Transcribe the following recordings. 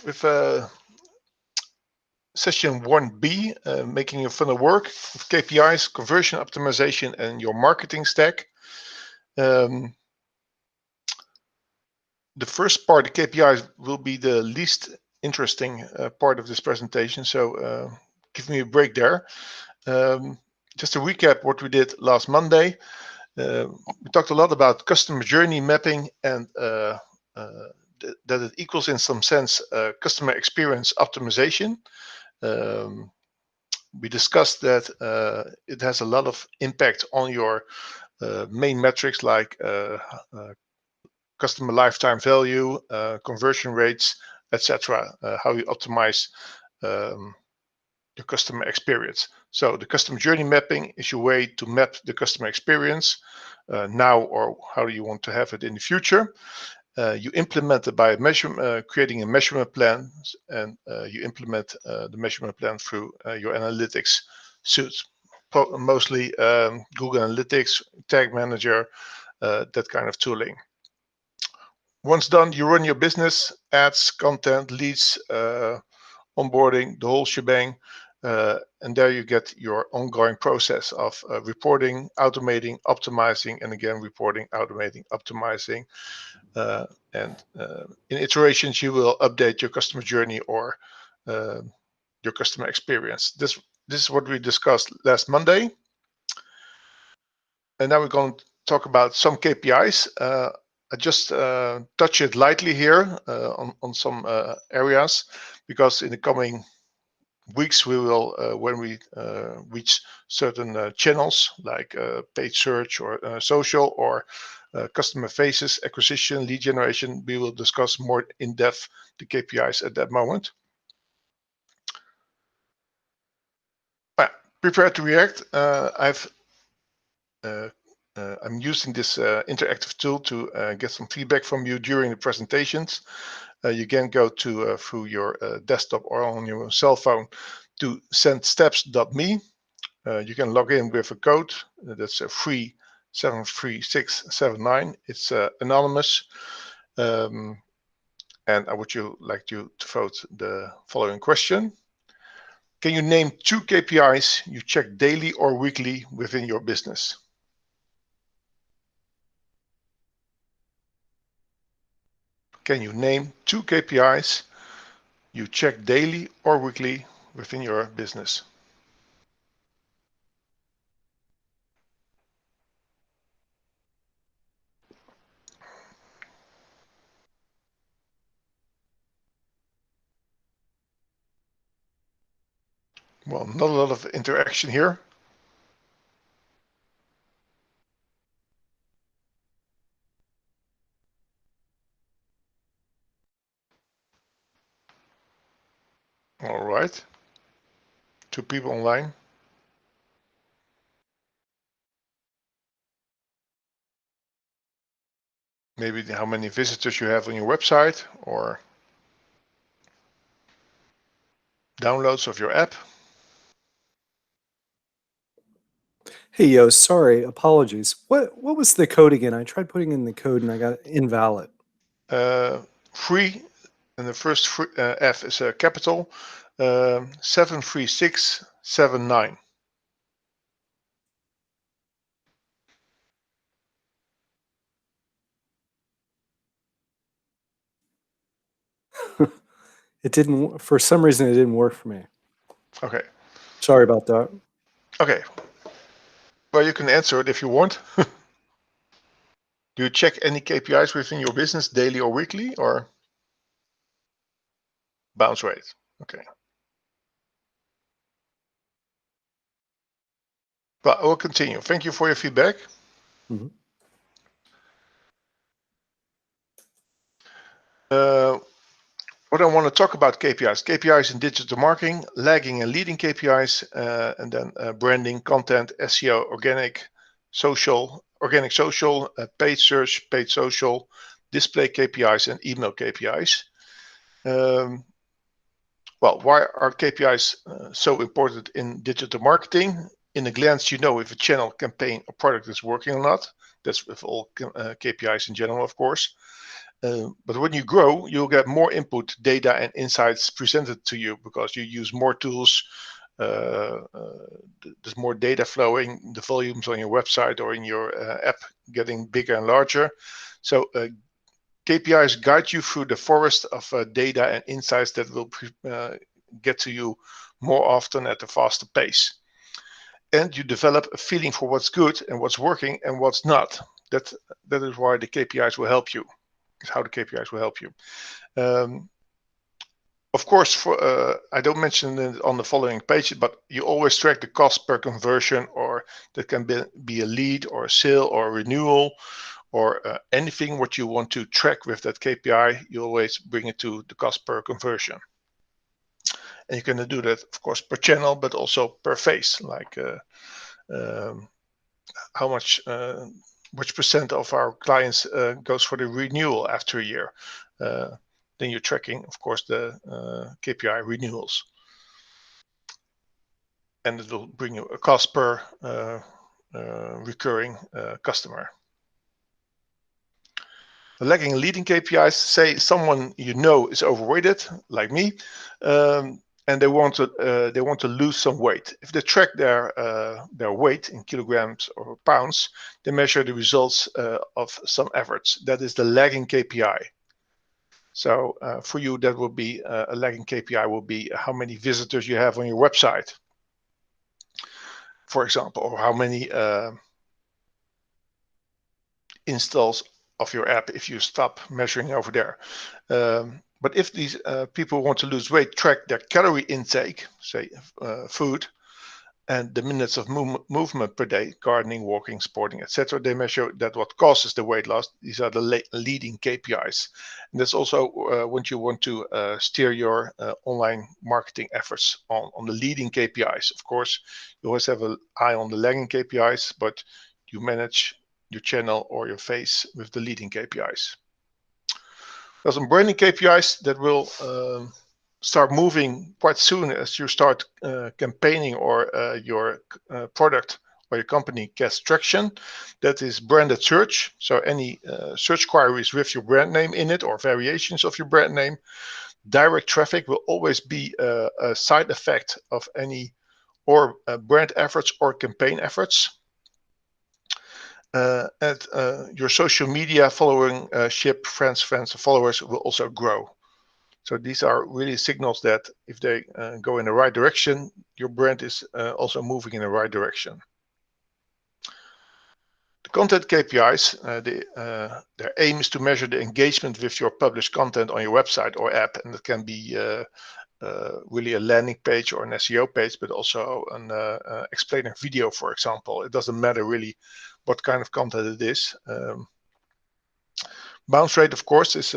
with session 1B, making your funnel work with KPIs, conversion optimization, and your marketing stack. The first part, the KPIs, will be the least interesting part of this presentation, so give me a break there. Just to recap what we did last Monday, we talked a lot about customer journey mapping and that it equals, in some sense, customer experience optimization. We discussed that it has a lot of impact on your main metrics like customer lifetime value, conversion rates, etc. How you optimize your customer experience. So the customer journey mapping is your way to map the customer experience now, or how do you want to have it in the future. You implement it by creating a measurement plan, and you implement the measurement plan through your analytics suite, mostly Google Analytics, Tag Manager, that kind of tooling. Once done, you run your business, ads, content, leads, onboarding, the whole shebang, and there you get your ongoing process of reporting, automating, optimizing, and again reporting, automating, optimizing. And in iterations, you will update your customer journey or your customer experience. This is what we discussed last Monday. And now we're going to talk about some KPIs. I just touch it lightly here on some areas, because in the coming weeks we will, when we reach certain channels like paid search or social or customer faces, acquisition, lead generation, we will discuss more in depth the KPIs at that moment. Prepare to react. I'm using this interactive tool to get some feedback from you during the presentations. You can go to through your desktop or on your cell phone to sendsteps.me. You can log in with a code that's a free 73679. It's anonymous. And I would like you to vote the following question. Can you name 2 KPIs you check daily or weekly within your business? Can you name 2 KPIs you check daily or weekly within your business? Well, not a lot of interaction here. All right. 2 people online. Maybe how many visitors you have on your website or downloads of your app. Hey, yo, sorry, apologies. What was the code again? I tried putting in the code and I got invalid. Free, and the first F is a capital, 73679. It didn't, for some reason, it didn't work for me. Okay. Sorry about that. Okay. Well, you can answer it if you want. Do you check any KPIs within your business daily or weekly, or bounce rate? Okay. Well, I will continue. Thank you for your feedback. Mm-hmm. What I want to talk about KPIs in digital marketing, lagging and leading KPIs, and then branding, content, SEO, organic social, paid search, paid social, display KPIs, and email KPIs. Well, why are KPIs so important in digital marketing? In a glance, you know if a channel, campaign, or product is working or not. That's with all KPIs in general, of course. But when you grow, you'll get more input, data, and insights presented to you because you use more tools. There's more data flowing, the volumes on your website or in your app getting bigger and larger. So KPIs guide you through the forest of data and insights that will get to you more often at a faster pace. And you develop a feeling for what's good and what's working and what's not. That is why the KPIs will help you. Is how the KPIs will help you. Of course, I don't mention it on the following page, but you always track the cost per conversion, or that can be a lead or a sale or a renewal or anything what you want to track with that KPI. You always bring it to the cost per conversion. And you can do that, of course, per channel, but also per phase, like how much, which percent of our clients goes for the renewal after a year. Then you're tracking, of course, the KPI renewals. And it will bring you a cost per recurring customer. The lagging and leading KPIs, say someone you know is overweighted, like me, and they want to lose some weight. If they track their weight in kilograms or pounds, they measure the results of some efforts. That is the lagging KPI. So for you, that will be a lagging KPI will be how many visitors you have on your website, for example, or how many installs of your app if you stop measuring over there. But if these people want to lose weight, track their calorie intake, say food, and the minutes of movement per day, gardening, walking, sporting, etc. They measure that what causes the weight loss. These are the leading KPIs. And that's also when you want to steer your online marketing efforts on the leading KPIs. Of course, you always have an eye on the lagging KPIs, but you manage your channel or your phase with the leading KPIs. There's some branding KPIs that will start moving quite soon as you start campaigning or your product or your company gets traction. That is branded search. So any search queries with your brand name in it or variations of your brand name. Direct traffic will always be a side effect of any or brand efforts or campaign efforts. And your social media following ship, friends, followers will also grow. So these are really signals that if they go in the right direction, your brand is also moving in the right direction. The content KPIs, their aim is to measure the engagement with your published content on your website or app, and it can be really a landing page or an SEO page, but also an explainer video, for example. It doesn't matter really what kind of content it is. Bounce rate, of course, is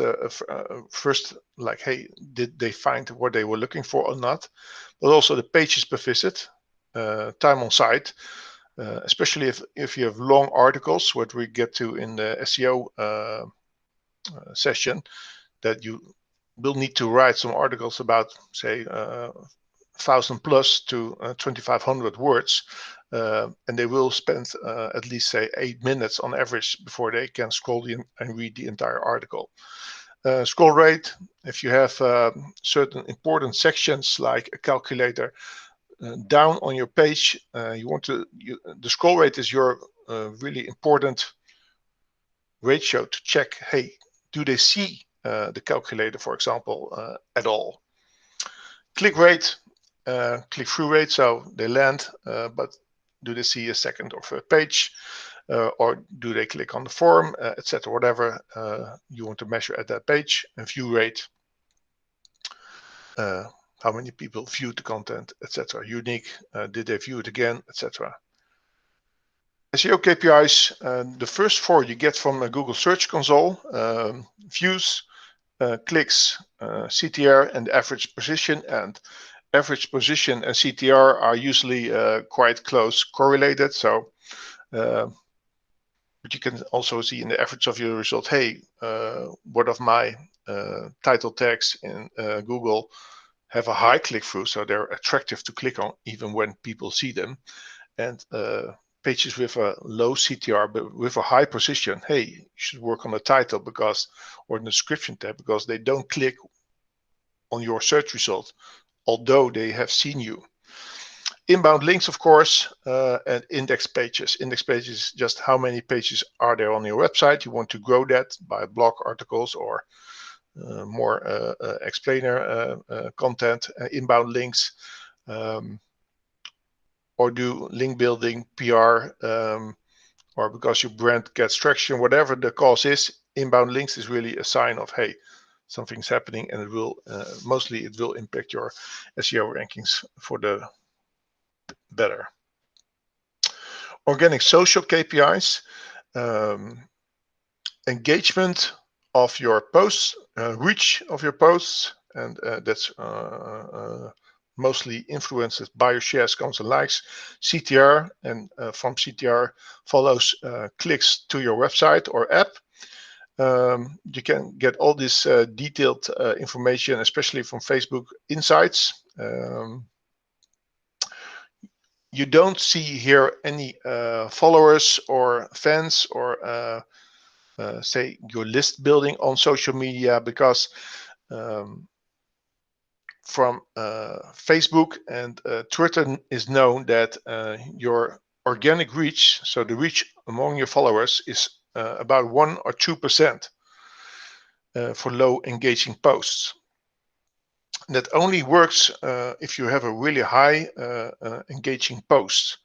first like, hey, did they find what they were looking for or not? But also the pages per visit, time on site, especially if you have long articles, what we get to in the SEO session, that you will need to write some articles about, say, 1,000 plus to 2,500 words. And they will spend at least, say, 8 minutes on average before they can scroll and read the entire article. Scroll rate, if you have certain important sections like a calculator down on your page, the scroll rate is your really important ratio to check, hey, do they see the calculator, for example, at all? Click rate, click-through rate, so they land, but do they see a second or third page, or do they click on the form, etc. Whatever you want to measure at that page. And view rate, how many people viewed the content, etc. Unique, did they view it again, etc. SEO KPIs, the first 4 you get from a Google Search Console: views, clicks, CTR, and average position. And average position and CTR are usually quite close correlated. So, but you can also see in the average of your result, hey, what of my title tags in Google have a high click-through, so they're attractive to click on even when people see them. And pages with a low CTR but with a high position, hey, you should work on the title or the description tab, because they don't click on your search result, although they have seen you. Inbound links, of course, and index pages. Index pages is just how many pages are there on your website. You want to grow that by blog articles or more explainer content. Inbound links, or do link building, PR, or because your brand gets traction, whatever the cause is. Inbound links is really a sign of, hey, something's happening, and it will mostly impact your SEO rankings for the better. Organic social KPIs, engagement of your posts, reach of your posts, and that's mostly influenced by your shares, comments, and likes. CTR, and from CTR follows clicks to your website or app. You can get all this detailed information, especially from Facebook Insights. You don't see here any followers or fans or say your list building on social media, because from Facebook and Twitter is known that your organic reach, so the reach among your followers, is about 1 or 2% for low engaging posts. That only works if you have a really high engaging post.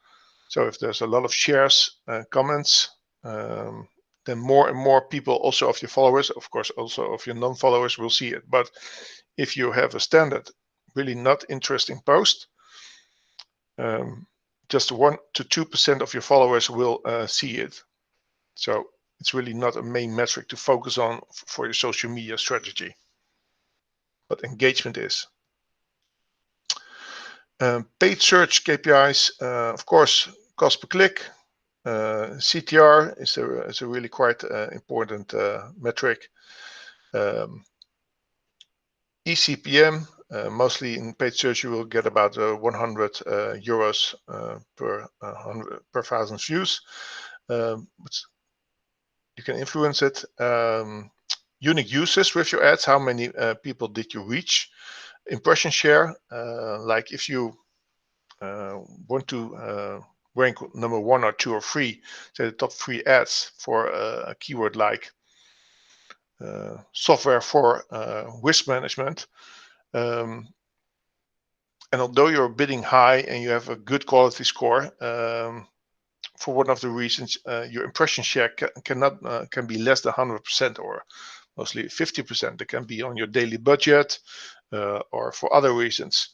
So if there's a lot of shares, comments, then more and more people, also of your followers, of course also of your non-followers, will see it. But if you have a standard, really not interesting post, just 1 to 2% of your followers will see it. So it's really not a main metric to focus on for your social media strategy. But engagement is. Paid search KPIs, of course, cost per click. CTR is a really quite important metric. eCPM, mostly in paid search, you will get about 100 euros per 1,000 views. But you can influence it. Unique users with your ads, how many people did you reach? Impression share, like if you want to rank number 1 or 2 or 3, say the top 3 ads for a keyword like software for risk management. And although you're bidding high and you have a good quality score, for one of the reasons, your impression share can be less than 100% or mostly 50%. It can be on your daily budget or for other reasons.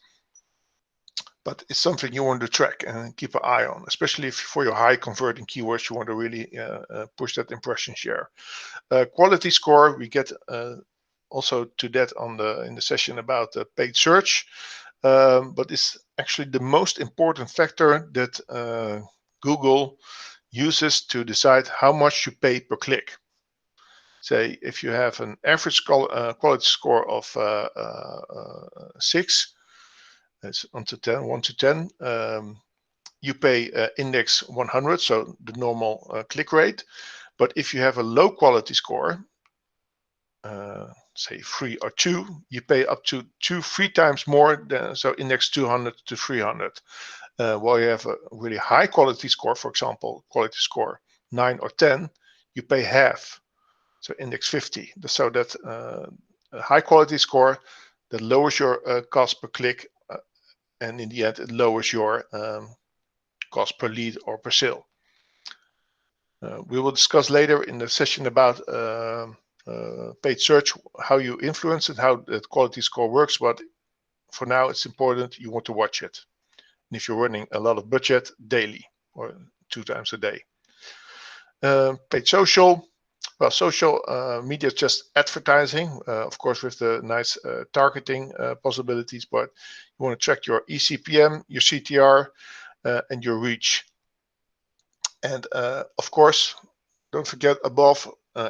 But it's something you want to track and keep an eye on, especially if for your high converting keywords, you want to really push that impression share. Quality score, we get also to that in the session about paid search, but it's actually the most important factor that Google uses to decide how much you pay per click. Say if you have an average quality score of 6, it's 1 to 10, you pay index 100, so the normal click rate. But if you have a low quality score, say 3 or 2, you pay up to 3 times more than, so index 200 to 300. While you have a really high quality score, for example, quality score 9 or 10, you pay half, so index 50. So that a high quality score that lowers your cost per click, and in the end it lowers your cost per lead or per sale. We will discuss later in the session about paid search, how you influence it, how the quality score works, but for now it's important you want to watch it. And if you're running a lot of budget, daily or 2 times a day. Paid social, well, social media is just advertising, of course with the nice targeting possibilities, but you want to track your eCPM, your CTR, and your reach. And of course, don't forget above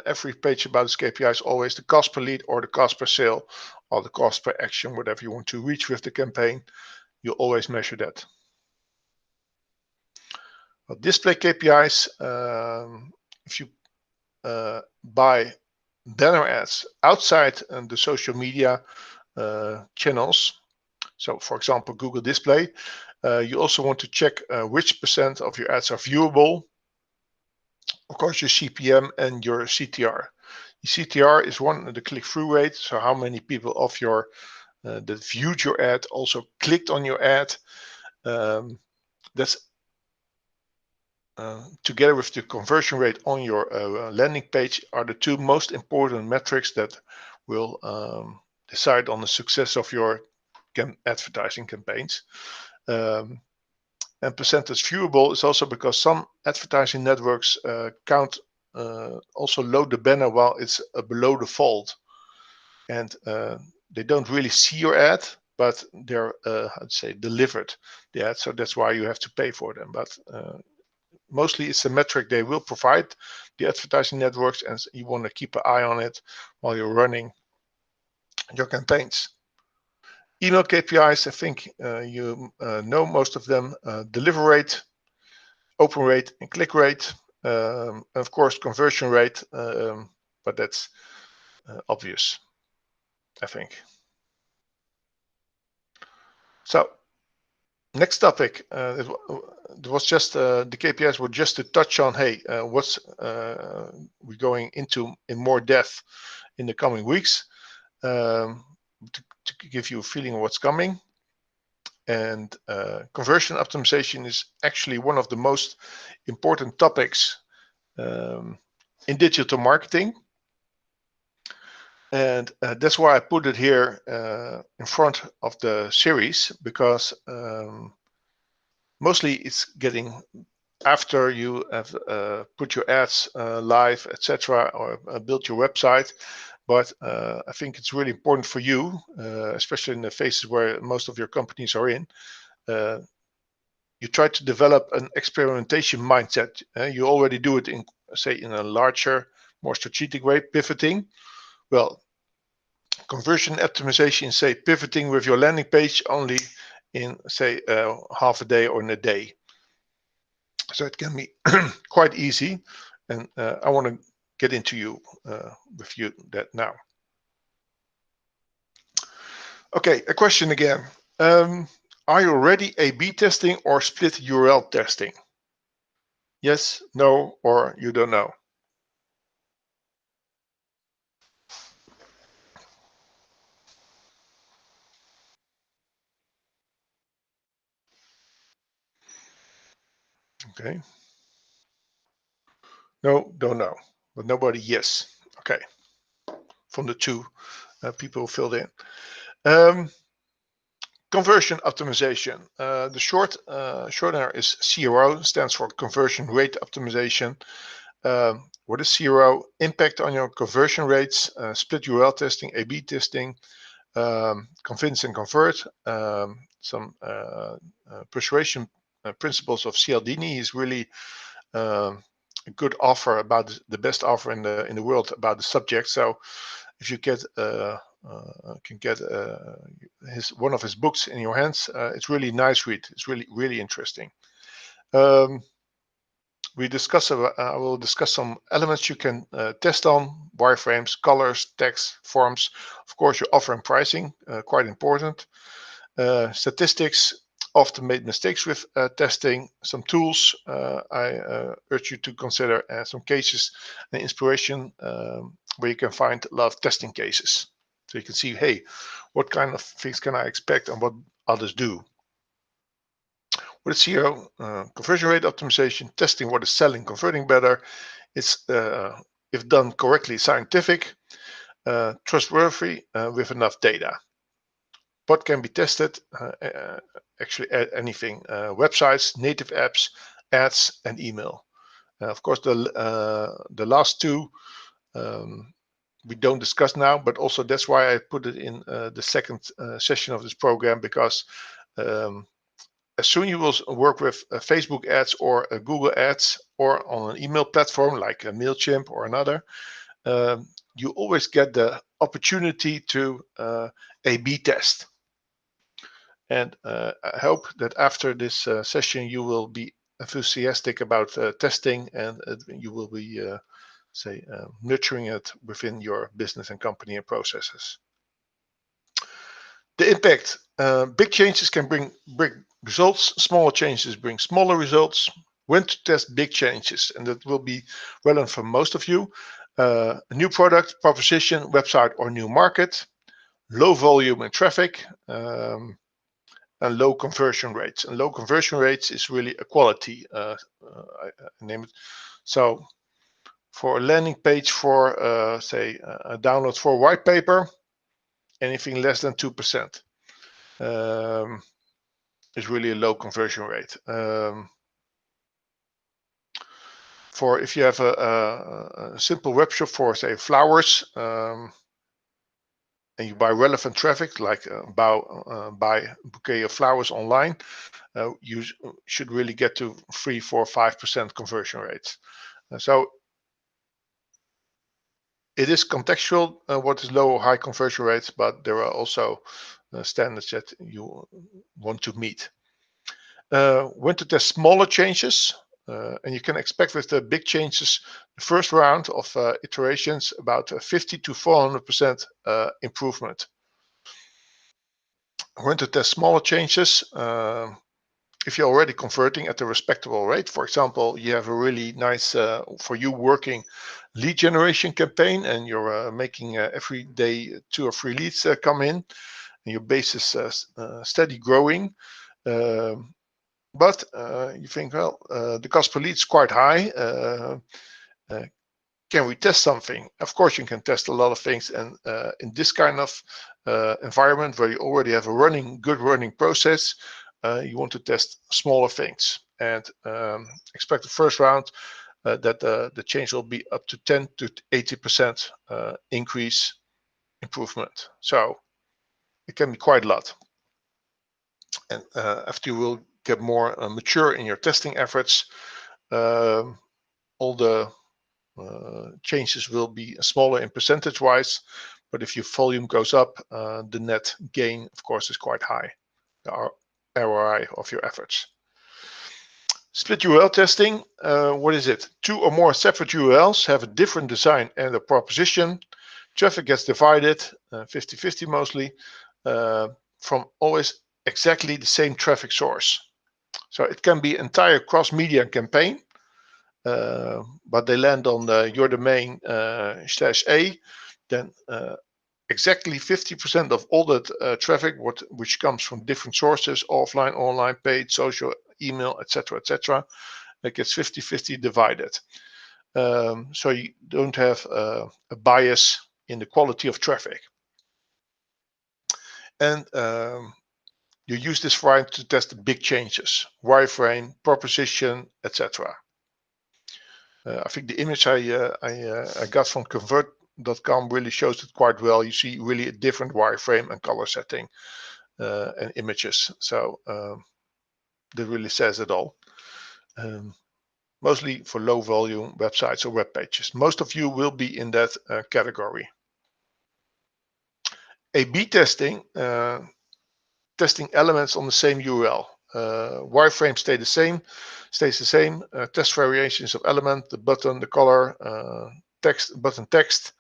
every page about this KPI is always the cost per lead or the cost per sale or the cost per action, whatever you want to reach with the campaign. You always measure that. Well, display KPIs, if you buy banner ads outside the social media channels, so for example Google Display, you also want to check which percent of your ads are viewable. Of course, your CPM and your CTR. The CTR is the click-through rate, so how many people of your that viewed your ad also clicked on your ad. That's together with the conversion rate on your landing page are the two most important metrics that will decide on the success of your advertising campaigns. And percentage viewable is also because some advertising networks count also load the banner while it's below the fold, and they don't really see your ad, but they're I'd say delivered the ad, so that's why you have to pay for them. But mostly it's a metric they will provide, the advertising networks, and you want to keep an eye on it while you're running your campaigns. Email KPIs, I think you know most of them. Deliver rate, open rate, and click rate. And of course, conversion rate, but that's obvious, I think. So, next topic. It was just the KPIs were just to touch on, hey, what's we're going into in more depth in the coming weeks, to give you a feeling of what's coming. And conversion optimization is actually one of the most important topics in digital marketing. And that's why I put it here in front of the series, because mostly it's getting after you have put your ads live, etc., or built your website. But I think it's really important for you, especially in the phases where most of your companies are in. You try to develop an experimentation mindset. You already do it in, say, in a larger, more strategic way, pivoting. Well, conversion optimization, say, pivoting with your landing page only in, say, half a day or in a day. So it can be quite easy, and I want to get into with you that now. Okay, a question again. Are you already A/B testing or split URL testing? Yes, no, or you don't know? Okay. No, don't know. But nobody, yes. Okay. From the two people who filled in. Conversion optimization. The shortener is CRO, stands for conversion rate optimization. What is CRO? Impact on your conversion rates, split URL testing, A/B testing, convince and convert. Some persuasion principles of Cialdini is really a good offer about the best offer in the world about the subject. So if you can get one of his books in your hands, it's really nice read. It's really interesting. We discuss. I will discuss some elements you can test on: wireframes, colors, text, forms. Of course, your offer and pricing, quite important. Statistics. Often made mistakes with testing. Some tools I urge you to consider, and some cases and inspiration where you can find a lot of testing cases. So you can see, hey, what kind of things can I expect and what others do. What is CRO? Conversion rate optimization, testing what is selling, converting better. It's, if done correctly, scientific, trustworthy, with enough data. What can be tested? Actually, anything. Websites, native apps, ads, and email. Of course, the last two we don't discuss now, but also that's why I put it in the second session of this program, because as soon you will work with Facebook ads or Google ads or on an email platform like a MailChimp or another, you always get the opportunity to A/B test. And I hope that after this session you will be enthusiastic about testing, and you will be nurturing it within your business and company and processes. The impact. Big changes can bring big results. Smaller changes bring smaller results. When to test big changes, and that will be relevant for most of you. A new product, proposition, website, or new market. Low volume and traffic. And low conversion rates. And low conversion rates is really a quality, I name it. So for a landing page, for a download for a white paper, anything less than 2% is really a low conversion rate. For if you have a simple web shop for, say, flowers, and you buy relevant traffic, like buy a bouquet of flowers online, you should really get to 3, 4, 5% conversion rates. So it is contextual what is low or high conversion rates, but there are also standards that you want to meet. When to test smaller changes, and you can expect with the big changes, the first round of iterations, about 50 to 400% improvement. When to test smaller changes, if you're already converting at a respectable rate. For example, you have a really nice, for you, working lead generation campaign, and you're making every day 2 or 3 leads come in, and your base is steady growing. But you think, well, the cost per lead is quite high. Can we test something? Of course, you can test a lot of things, and in this kind of environment where you already have a good running process, you want to test smaller things, and expect the first round that the change will be up to 10 to 80% increase improvement. So it can be quite a lot. And after you will get more mature in your testing efforts, all the changes will be smaller in percentage wise, but if your volume goes up, the net gain, of course, is quite high, the ROI of your efforts. Split URL testing, what is it? 2 or more separate URLs have a different design and a proposition. Traffic gets divided, 50-50 mostly, from always exactly the same traffic source. So it can be entire cross-media campaign, but they land on your domain /a, then exactly 50% of all that traffic, which comes from different sources, offline, online, paid, social, email, etc., it gets 50-50 divided. So you don't have a bias in the quality of traffic. And you use this variant to test the big changes, wireframe, proposition, etc. I think the image I got from convert.com really shows it quite well. You see really a different wireframe and color setting and images. So that really says it all. Mostly for low volume websites or web pages. Most of you will be in that category. A/B testing, testing elements on the same URL. Wireframe stays the same. Test variations of element, the button, the color, button text,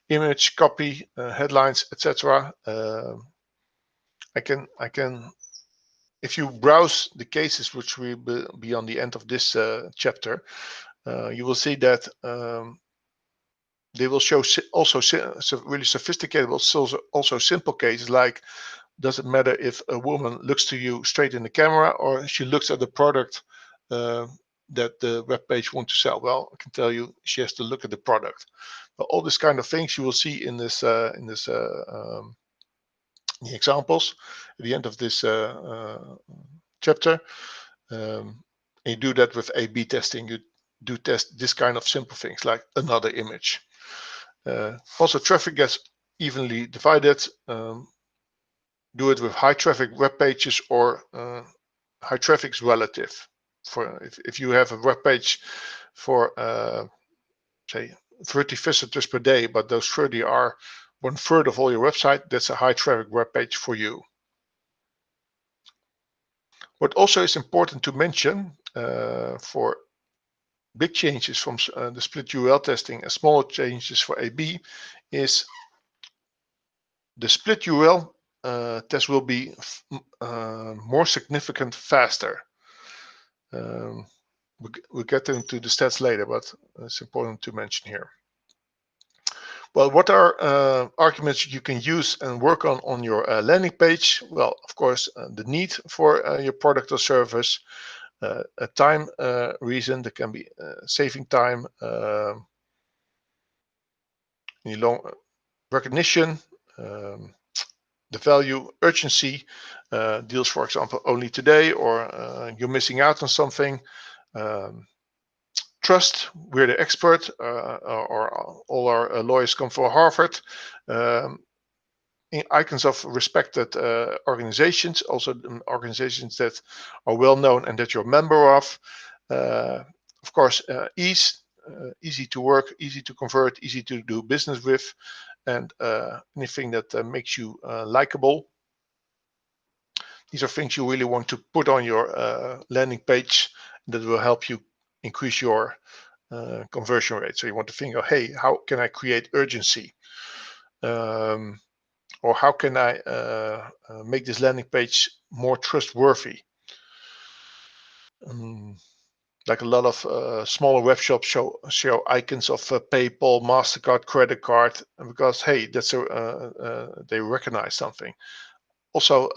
image, copy, headlines, etc. I can. If you browse the cases, which will be on the end of this chapter, you will see that they will show also really sophisticated, but also simple cases like, does it matter if a woman looks to you straight in the camera or she looks at the product that the web page wants to sell? Well, I can tell you she has to look at the product. But all this kind of things you will see in this the examples at the end of this chapter. You do that with A/B testing. You do test this kind of simple things like another image. Also, traffic gets evenly divided. Do it with high traffic web pages or high traffic is relative. For if you have a web page for say 30 visitors per day, but those 30 are 1/3 of all your website, that's a high traffic web page for you. What also is important to mention, for big changes from the split URL testing and smaller changes for AB is the split URL test will be more significant faster. We'll get into the stats later, but it's important to mention here. Well, what are arguments you can use and work on your landing page? Well, of course, the need for your product or service, a time reason that can be saving time, long recognition, the value, urgency, deals, for example, only today, or you're missing out on something. Trust, we're the expert, or all our lawyers come from Harvard. Icons of respected organizations, also organizations that are well known and that you're a member of. Of course, easy to work, easy to convert, easy to do business with, and anything that makes you likable. These are things you really want to put on your landing page that will help you increase your conversion rate. So you want to think of, hey, how can I create urgency? Or how can I make this landing page more trustworthy? Like a lot of smaller web shops show icons of PayPal, MasterCard, credit card, because hey, that's they recognize something. Also,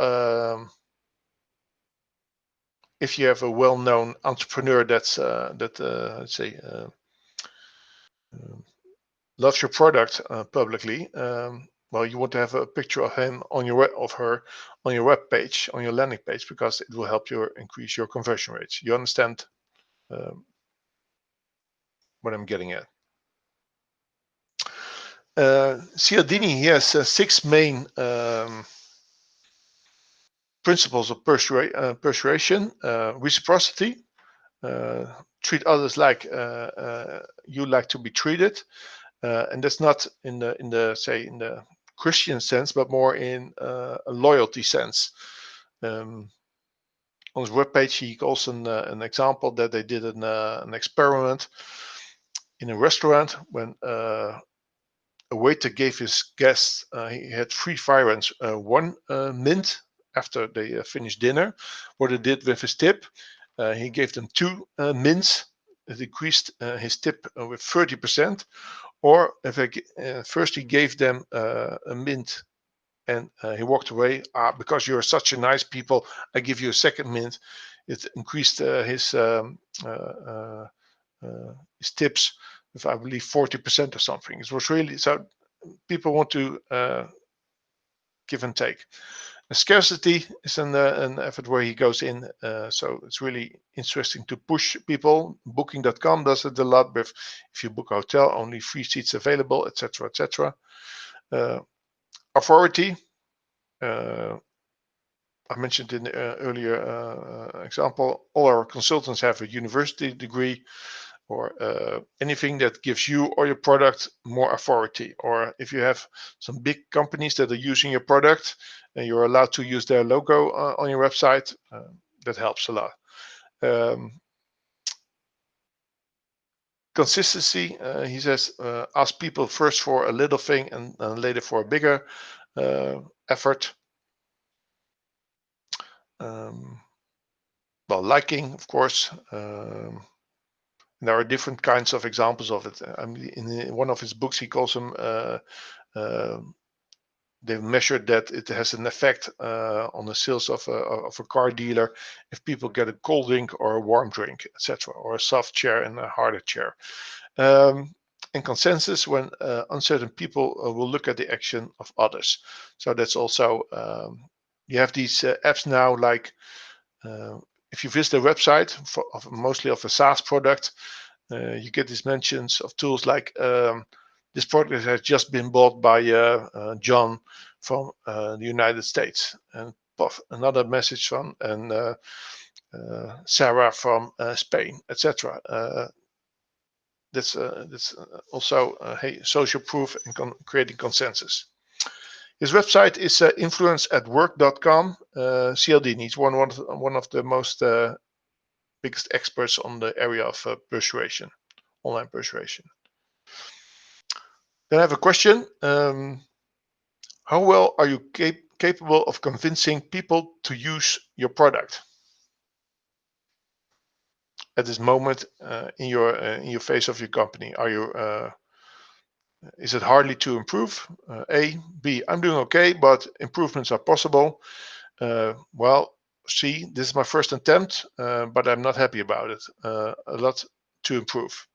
if you have a well-known entrepreneur let's say loves your product publicly, well, you want to have a picture of him on your her on your web page, on your landing page, because it will help you increase your conversion rates. You understand what I'm getting at? Cialdini, he has 6 main principles of persuasion. Reciprocity, treat others like you like to be treated, and that's not in the Christian sense, but more in a loyalty sense. On his webpage, he calls an example that they did an experiment in a restaurant when a waiter gave his guests, he had 3 fire one mint after they finished dinner. What he did with his tip, he gave them 2 mints. It increased his tip with 30%. Or if first he gave them a mint and he walked away, because you're such a nice people, I give you a second mint. It increased his tips with, I believe, 40% or something. It was really, so people want to give and take. Scarcity is an effort where he goes in, so it's really interesting to push people. Booking.com does it a lot with, if you book a hotel, only 3 seats available, etc., etc. Authority, I mentioned in the earlier example, all our consultants have a university degree, or anything that gives you or your product more authority. Or if you have some big companies that are using your product and you're allowed to use their logo on your website, that helps a lot. Consistency, he says, ask people first for a little thing and later for a bigger effort. Well, liking, of course. There are different kinds of examples of it. I mean, in one of his books, he calls them, they've measured that it has an effect on the sales of a car dealer if people get a cold drink or a warm drink, etc., or a soft chair and a harder chair. And consensus, when uncertain people will look at the action of others. So that's also, you have these apps now, like if you visit a website mostly of a SaaS product, you get these mentions of tools like this product has just been bought by John from the United States, and another message from Sarah from Spain, etc. That's also hey, social proof and creating consensus. His website is influenceatwork.com. Cialdini is one of the most biggest experts on the area of persuasion, online persuasion. Then I have a question. How well are you capable of convincing people to use your product at this moment in your phase of your company? Are you is it hardly to improve? A, B, I'm doing okay, but improvements are possible. Well, C, this is my first attempt, but I'm not happy about it. A lot to improve.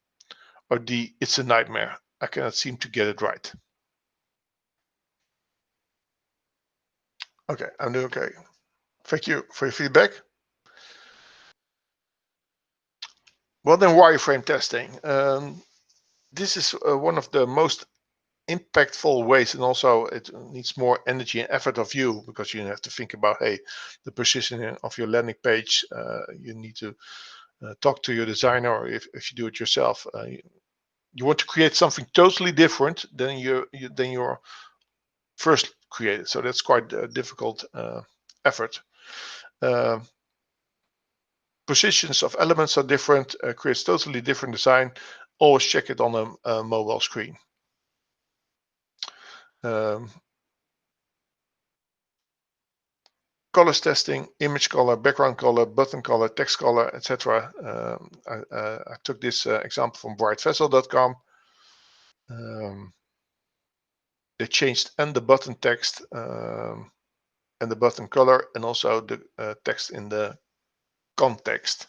Or D, it's a nightmare. I cannot seem to get it right. Okay, I'm doing okay. Thank you for your feedback. Well, then wireframe testing. This is one of the most impactful ways, and also it needs more energy and effort of you, because you have to think about, hey, the positioning of your landing page. You need to talk to your designer, or if you do it yourself, you want to create something totally different than your first created. So that's quite a difficult effort. Positions of elements are different, creates totally different design. Always check it on a mobile screen. Colors testing, image color, background color, button color, text color, etc. I took this example from brightVessel.com. They changed and the button text and the button color, and also the text in the context.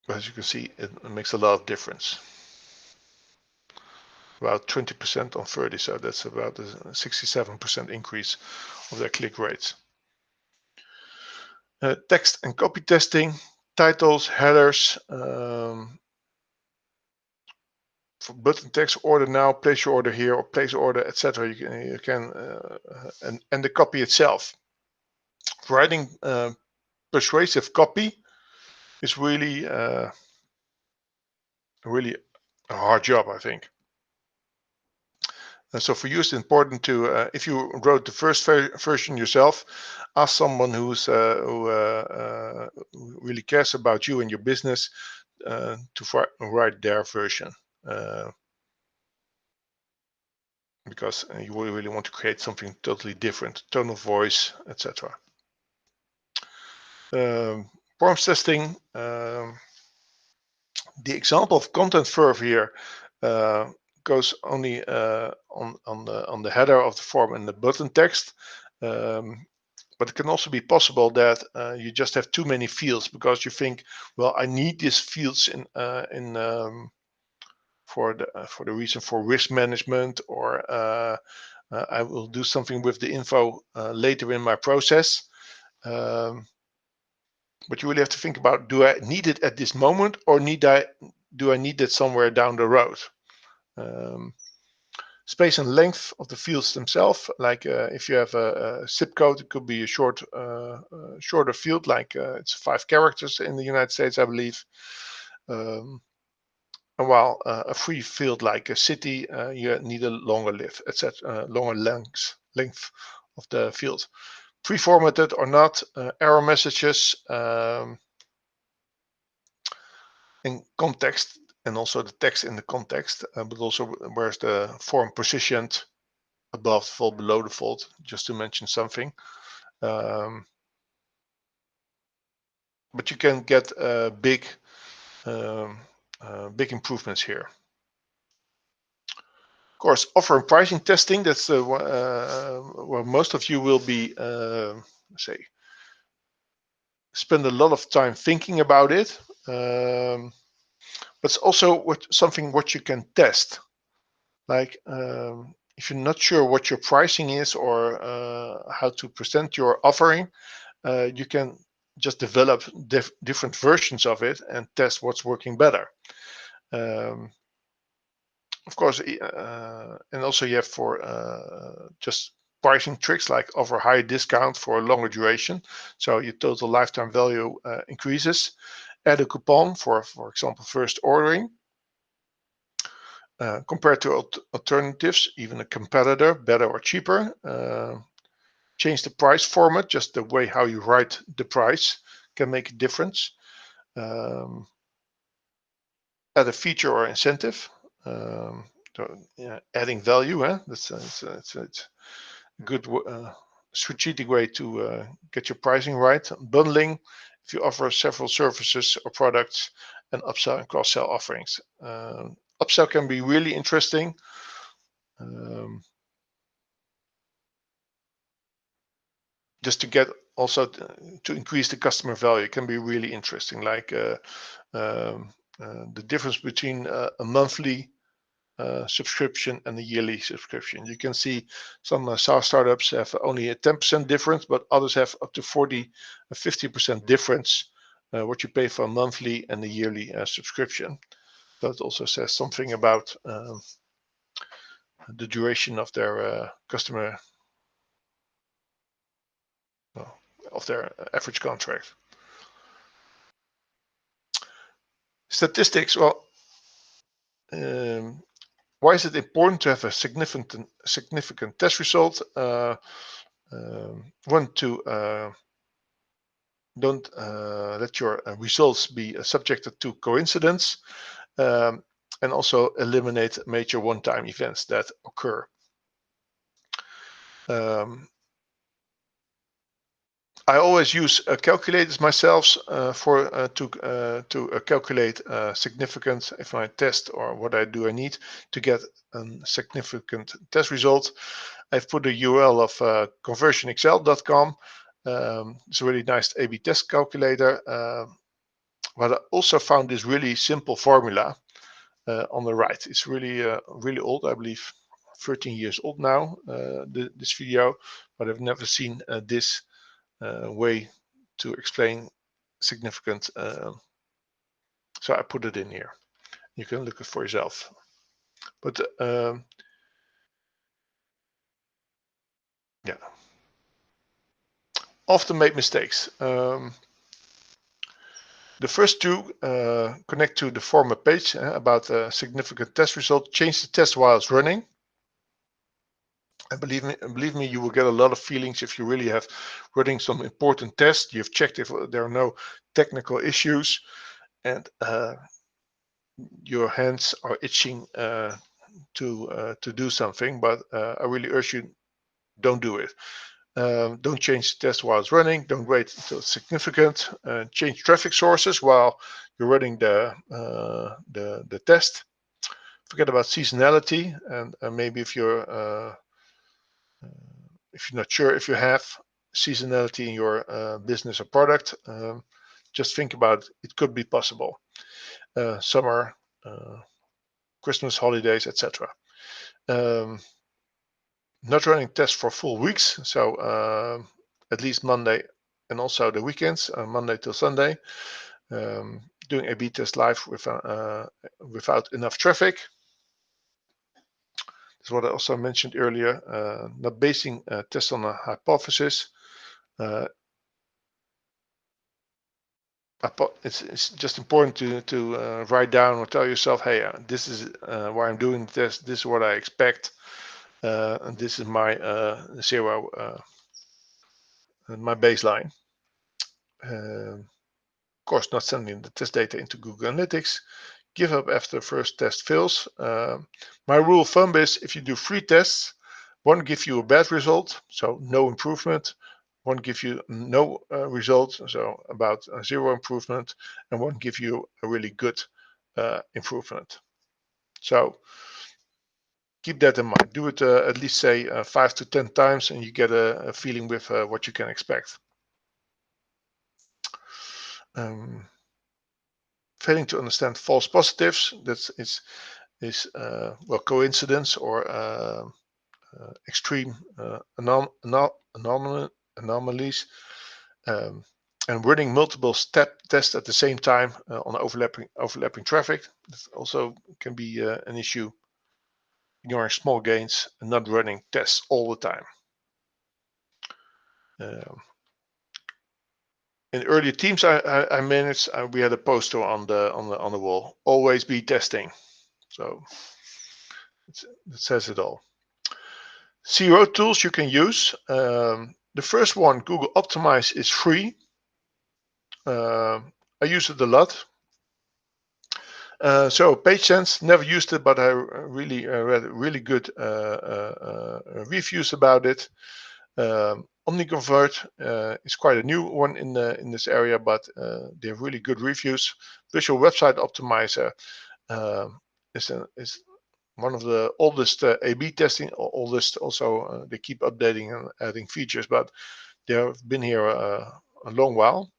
As you can see, it makes a lot of difference. About 20% on 30, so that's about a 67% increase of their click rates. Text and copy testing, titles, headers, for button text, order now, place your order here, or place order, etc. You can and the copy itself. Writing persuasive copy is really really a hard job, I think. So for you, it's important to, if you wrote the first version yourself, ask someone who really cares about you and your business to write their version, because you really want to create something totally different, tone of voice, etc. Forms testing. The example of content verb here goes only on the header of the form and the button text, but it can also be possible that you just have too many fields, because you think, well, I need these fields for the reason for risk management, or I will do something with the info later in my process. But you really have to think about, do I need it at this moment, or do I need it somewhere down the road? Space and length of the fields themselves, like if you have a zip code, it could be a shorter field, like it's 5 characters in the United States, I believe. And while a free field like a city, you need a longer length, etc., longer length of the field. Pre-formatted or not, error messages, in context, and also the text in the context, but also where's the form positioned, above the fold, below the fold, just to mention something. But you can get big improvements here. Of course, offer and pricing testing, that's where most of you will be, spend a lot of time thinking about it. But it's also something what you can test. Like if you're not sure what your pricing is, or how to present your offering, you can just develop different versions of it and test what's working better. Of course, and also you have for just pricing tricks, like offer high discount for a longer duration, so your total lifetime value increases. Add a coupon for example, first ordering. compared to alternatives, even a competitor, better or cheaper. Change the price format, just the way how you write the price can make a difference. Add a feature or incentive. So, yeah, adding value, it's a good strategic way to get your pricing right. Bundling, if you offer several services or products, and upsell and cross-sell offerings. Upsell can be really interesting. Just to get also to increase the customer value can be really interesting. Like the difference between a monthly subscription and a yearly subscription. You can see some SaaS startups have only a 10% difference, but others have up to 40 or 50% difference what you pay for a monthly and a yearly subscription. That also says something about the duration of their customer of their average contract. Statistics. Well, why is it important to have a significant test result? One, to don't let your results be subjected to coincidence, and also eliminate major one-time events that occur. I always use calculators myself to calculate significance if I test or what I need to get a significant test result. I've put a URL of conversionexcel.com. It's a really nice A/B test calculator. But I also found this really simple formula on the right. It's really old, I believe 13 years old now, this video, but I've never seen this way to explain significant. So I put it in here. You can look it for yourself. But yeah, often made mistakes. The first two connect to the former page about a significant test result. Change the test while it's running. And believe me, you will get a lot of feelings if you really have running some important tests. You've checked if there are no technical issues, and your hands are itching to do something. But I really urge you, don't do it. Don't change the test while it's running. Don't wait until it's significant. Change traffic sources while you're running the test. Forget about seasonality, and maybe if you're not sure if you have seasonality in your business or product, just think about it could be possible. Summer, Christmas, holidays, etc. Not running tests for full weeks, so at least Monday and also the weekends, Monday till Sunday. Doing A/B test live without enough traffic. That's what I also mentioned earlier. Not basing tests on a hypothesis. It's just important to write down or tell yourself, hey, this is why I'm doing this. This is what I expect, and this is my zero, my baseline. Of course, not sending the test data into Google Analytics. Give up after the first test fails. My rule of thumb is if you do 3 tests, one give you a bad result, so no improvement. One give you no result, so about 0 improvement, and one give you a really good improvement. So keep that in mind. Do it at least say 5 to 10 times, and you get a feeling with what you can expect. Failing to understand false positives, that is well, coincidence or extreme anomalies, and running multiple step tests at the same time on overlapping traffic. That also can be an issue. Ignoring small gains and not running tests all the time. In earlier teams I managed, we had a poster on the wall. Always be testing. So It says it all. CRO tools you can use. The first one, Google Optimize, is free. I use it a lot. So PageSense, never used it, but I really read really good reviews about it. OmniConvert is quite a new one in this area, but they have really good reviews. Visual Website Optimizer is one of the oldest A/B testing. Oldest also, they keep updating and adding features, but they have been here a long while.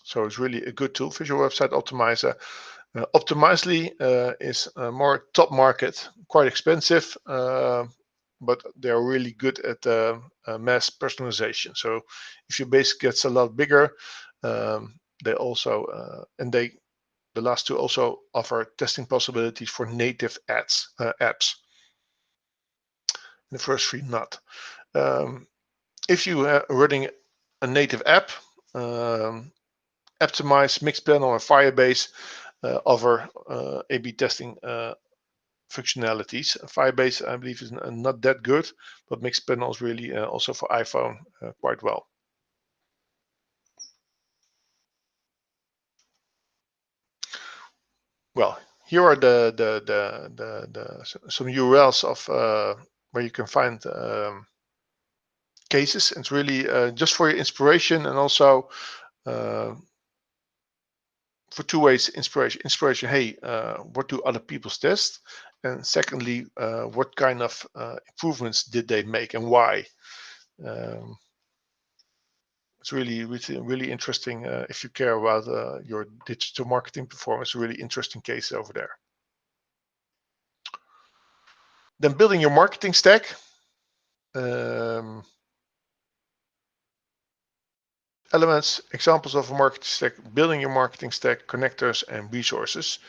So it's really a good tool. Visual Website Optimizer. Optimizely is more top market, quite expensive, but they're really good at mass personalization. So if your base gets a lot bigger, they also the last two also offer testing possibilities for native apps. The first three not. If you are running a native app, Optimize, Mixpanel, and Firebase offer A/B testing functionalities. Firebase, I believe, is not that good, but Mixpanel is really also for iPhone quite well. Well, here are some URLs of where you can find cases. It's really just for your inspiration, and also for two ways: inspiration. Hey, what do other people test? And secondly, what kind of improvements did they make and why? It's really interesting if you care about your digital marketing performance. Really interesting case over there. Then building your marketing stack. Elements, examples of a marketing stack: building your marketing stack, connectors, and resources.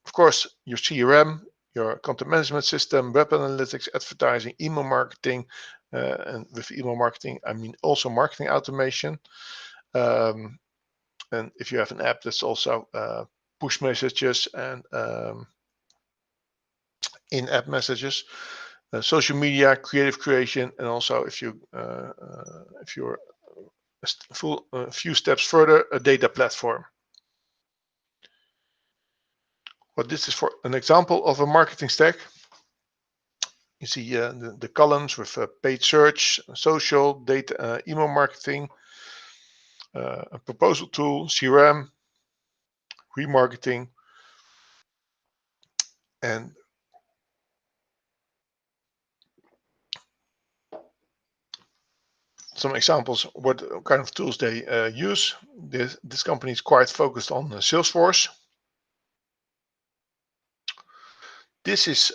Of course, your CRM, your content management system, web analytics, advertising, email marketing, and with email marketing, I mean also marketing automation. And if you have an app, that's also push messages and in-app messages, social media, creative creation, and also if you're a few steps further, a data platform. Well, this is for an example of a marketing stack. You see the columns with paid search, social, data, email marketing, a proposal tool, CRM, remarketing, and some examples what kind of tools they use. This company is quite focused on Salesforce. This is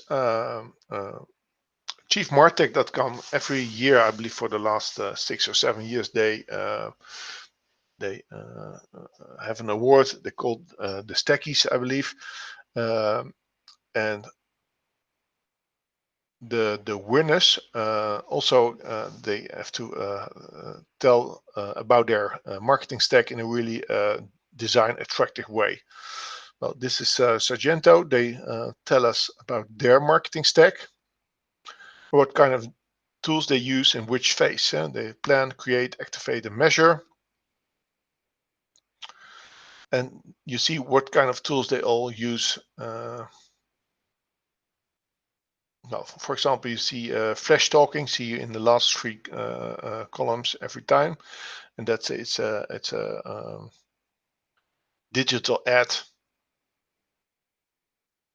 chiefmartech.com. Every year, I believe for the last 6 or 7 years, they have an award. They call the Stackies, I believe, and the winners also they have to tell about their marketing stack in a really design attractive way. Well, this is Sargento. They tell us about their marketing stack, what kind of tools they use in which phase. They plan, create, activate, and measure. And you see what kind of tools they all use. Well, for example, you see flash talking. See in the last three columns every time, and that's it's a digital ad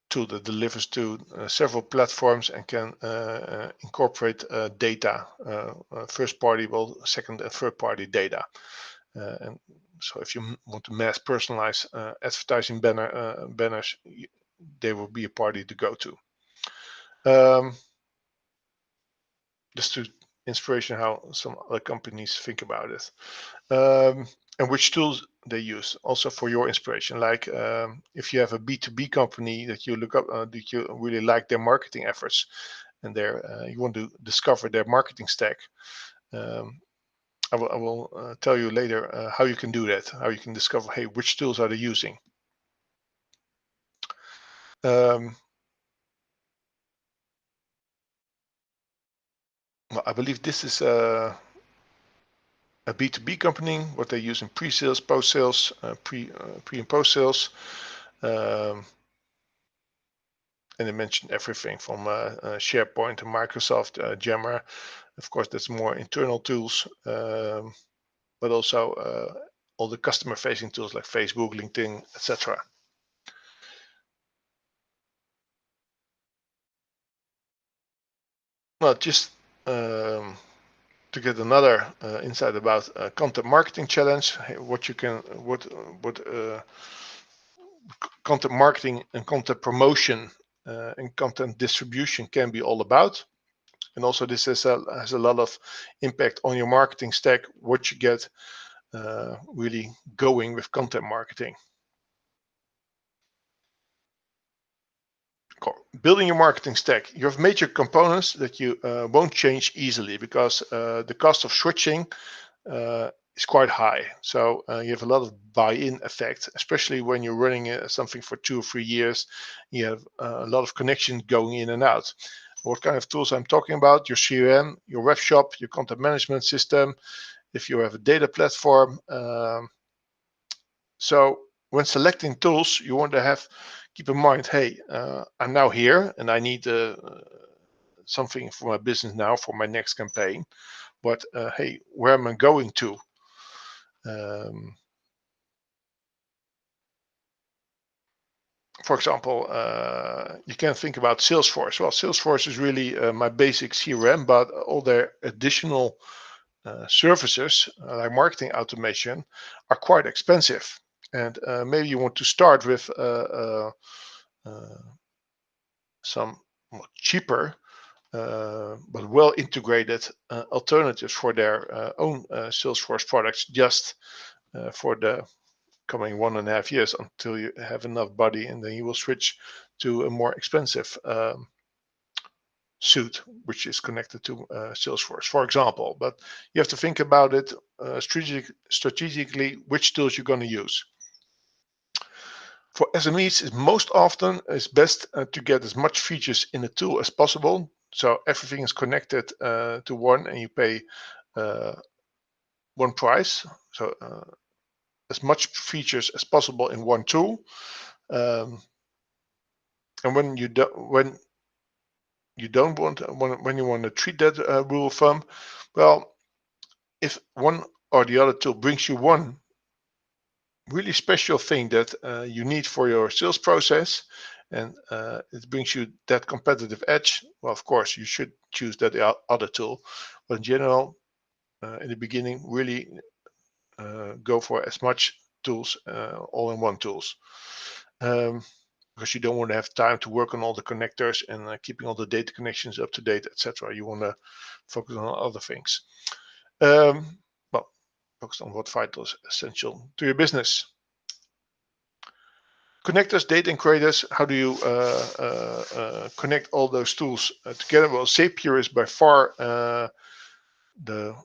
tool that delivers to several platforms and can incorporate data, first party, well, second and third party data. And so if you want to mass personalize advertising banners, they will be a party to go to. Just to inspiration how some other companies think about it. And which tools they use also for your inspiration. Like if you have a B2B company that you look up, that you really like their marketing efforts, and you want to discover their marketing stack. I will tell you later how you can do that, how you can discover, hey, which tools are they using. Well, I believe this is a B2B company, what they use in pre-sales, post-sales, pre and post-sales. And they mentioned everything from SharePoint to Microsoft, Jammer. Of course, that's more internal tools, but also all the customer-facing tools like Facebook, LinkedIn, etc. Well, just to get another insight about content marketing challenge, what you can, what content marketing and content promotion and content distribution can be all about. And also this has a lot of impact on your marketing stack, what you get really going with content marketing. Building your marketing stack, you have major components that you won't change easily because the cost of switching is quite high. So you have a lot of buy-in effect, especially when you're running something for 2 or 3 years. You have a lot of connections going in and out. What kind of tools I'm talking about? Your CRM, your web shop, your content management system, if you have a data platform. So when selecting tools, you want to keep in mind, hey, I'm now here and I need something for my business now for my next campaign. But hey, where am I going to? For example, you can think about Salesforce. Well, Salesforce is really my basic CRM, but all their additional services like marketing automation are quite expensive. And maybe you want to start with some cheaper but well integrated alternatives for their own Salesforce products just for the coming 1.5 years until you have enough body, and then you will switch to a more expensive suite which is connected to Salesforce, for example. But you have to think about it strategically which tools you're going to use. For SMEs, it's most often it's best to get as much features in a tool as possible. So everything is connected to one, and you pay one price. So as much features as possible in one tool. And when you don't want when you want to treat that rule of thumb, well, if one or the other tool brings you one really special thing that you need for your sales process, and it brings you that competitive edge, well, of course, you should choose that other tool. But in general, in the beginning, really go for as much tools, all-in-one tools. Because you don't want to have time to work on all the connectors and keeping all the data connections up to date, etc. You want to focus on other things. Well, focus on what vital is essential to your business. Connectors, data and creators, how do you connect all those tools together? Well, Zapier is by far the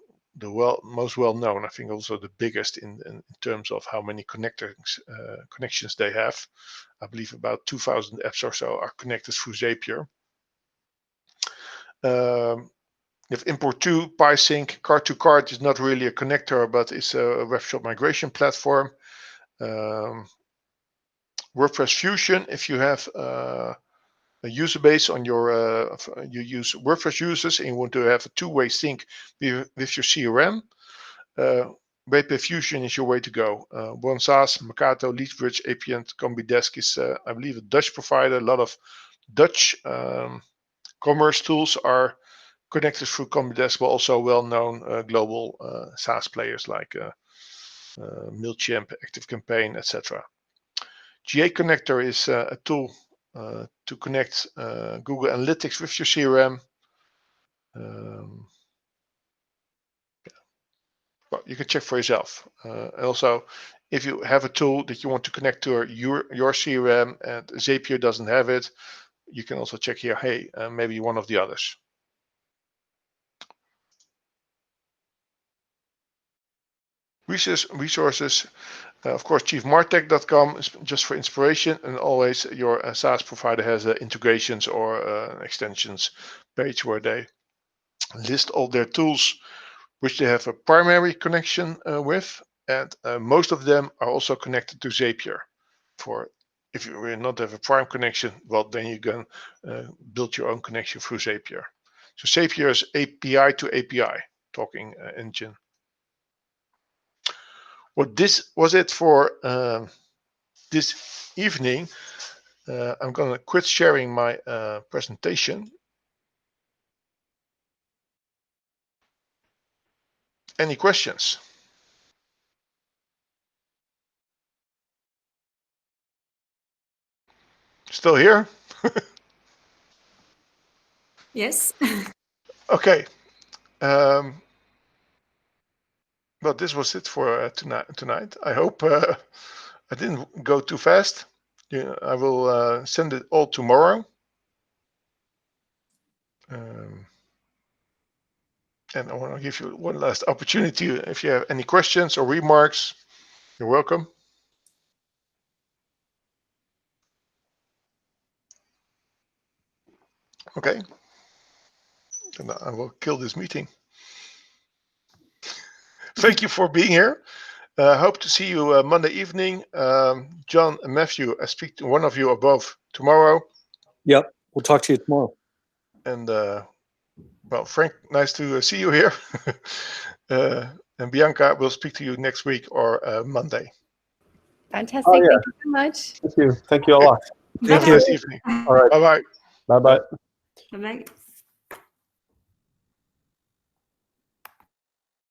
most well known. I think also the biggest in terms of how many connections they have. I believe about 2,000 apps or so are connected through Zapier. You have Import2, PySync, Card2Card is not really a connector, but it's a webshop migration platform. WordPress Fusion, if you have a user base on your, you use WordPress users and you want to have a two-way sync with your CRM, WP Fusion is your way to go. OneSaaS, Mercato, Leadsbridge, APN, Combidesk is, I believe, a Dutch provider. A lot of Dutch commerce tools are connected through Combidesk, but also well-known global SaaS players like MailChimp, ActiveCampaign, etc. GA Connector is a tool to connect Google Analytics with your CRM. Well, you can check for yourself. Also, if you have a tool that you want to connect to your CRM and Zapier doesn't have it, you can also check here, hey, maybe one of the others. Resources, of course, chiefmartech.com is just for inspiration, and always your SaaS provider has integrations or extensions page where they list all their tools which they have a primary connection with, and most of them are also connected to Zapier. For if you will not have a prime connection, well, then you can build your own connection through Zapier. So Zapier is API to API talking engine. Well, this was it for this evening. I'm going to quit sharing my presentation. Any questions? Still here? Yes. Okay. Well, this was it for tonight. I hope I didn't go too fast. Yeah, I will send it all tomorrow. And I want to give you one last opportunity. If you have any questions or remarks, you're welcome. Okay. And I will kill this meeting. Thank you for being here. Hope to see you Monday evening. John and Matthew, I speak to one of you above tomorrow. Yep. We'll talk to you tomorrow. And well, Frank, nice to see you here. And Bianca, we'll speak to you next week or Monday. Fantastic. Oh, yeah. Thank you so much. Thank you. Thank you a lot. Have a nice evening. All right. Bye-bye. Bye-bye. Bye-bye.